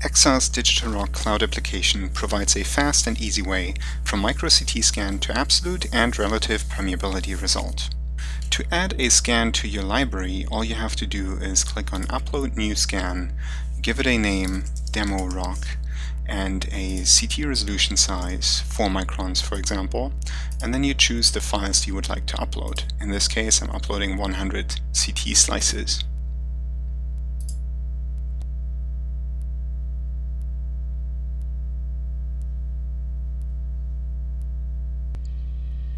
EXA's DigitalROCK cloud application provides a fast and easy way from micro-CT scan to absolute and relative permeability result. To add a scan to your library, all you have to do is click on Upload New Scan, give it a name, DemoROCK, and a CT resolution size, 4 microns for example, and then you choose the files you would like to upload. In this case, I'm uploading 100 CT slices.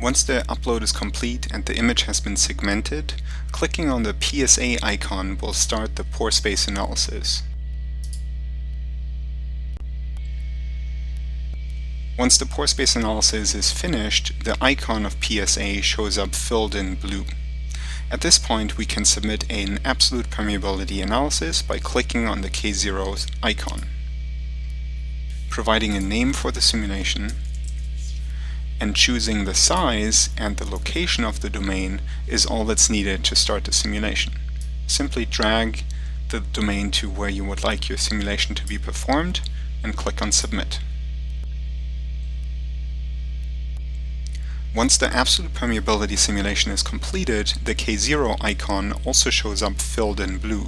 Once the upload is complete and the image has been segmented, clicking on the PSA icon will start the pore space analysis. Once the pore space analysis is finished, the icon of PSA shows up filled in blue. At this point, we can submit an absolute permeability analysis by clicking on the K0 icon, providing a name for the simulation, and choosing the size and the location of the domain is all that's needed to start the simulation. Simply drag the domain to where you would like your simulation to be performed and click on Submit. Once the absolute permeability simulation is completed, the K0 icon also shows up filled in blue.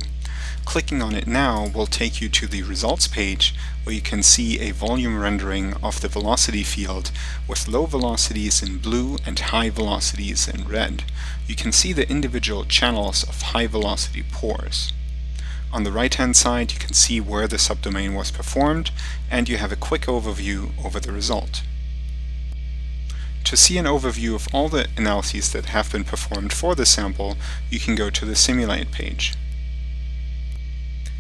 Clicking on it now will take you to the results page where you can see a volume rendering of the velocity field with low velocities in blue and high velocities in red. You can see the individual channels of high velocity pores. On the right hand side you can see where the subdomain was performed, and you have a quick overview over the result. To see an overview of all the analyses that have been performed for the sample, you can go to the Simulate page.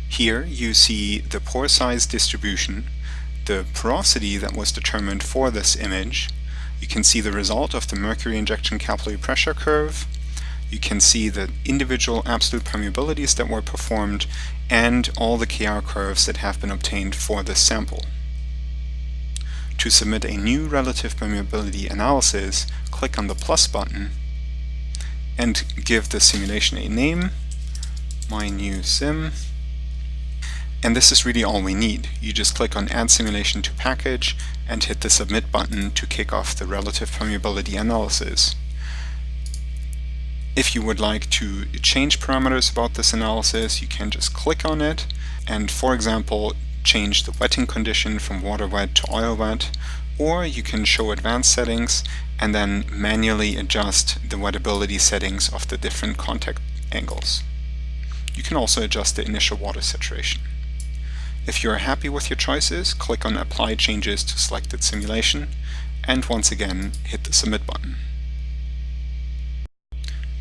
Here you see the pore size distribution, the porosity that was determined for this image. You can see the result of the mercury injection capillary pressure curve. You can see the individual absolute permeabilities that were performed and all the KR curves that have been obtained for this sample. To submit a new relative permeability analysis, click on the plus button and give the simulation a name, My New Sim. And this is really all we need. You just click on Add Simulation to Package and hit the Submit button to kick off the relative permeability analysis. If you would like to change parameters about this analysis, you can just click on it and, for example, change the wetting condition from water wet to oil wet, or you can show advanced settings and then manually adjust the wettability settings of the different contact angles. You can also adjust the initial water saturation. If you are happy with your choices, click on Apply Changes to selected simulation, and once again hit the Submit button.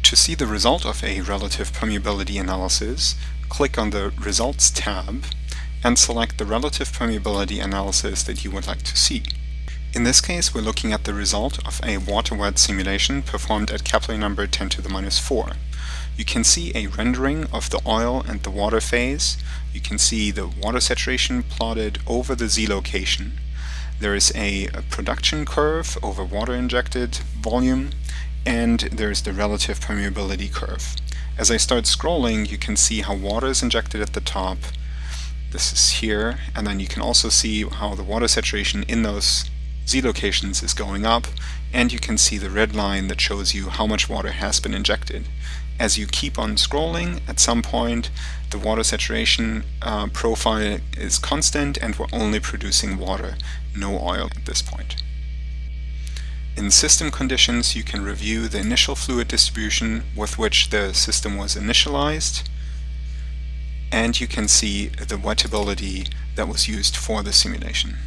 To see the result of a relative permeability analysis, click on the Results tab and select the relative permeability analysis that you would like to see. In this case, we're looking at the result of a water-wet simulation performed at capillary number 10 to the minus 4. You can see a rendering of the oil and the water phase. You can see the water saturation plotted over the Z location. There is a production curve over water injected volume, and there's the relative permeability curve. As I start scrolling, you can see how water is injected at the top. This is here, and then you can also see how the water saturation in those Z locations is going up, and you can see the red line that shows you how much water has been injected. As you keep on scrolling, at some point the water saturation profile is constant and we're only producing water, no oil at this point. In system conditions, you can review the initial fluid distribution with which the system was initialized, and you can see the wettability that was used for the simulation.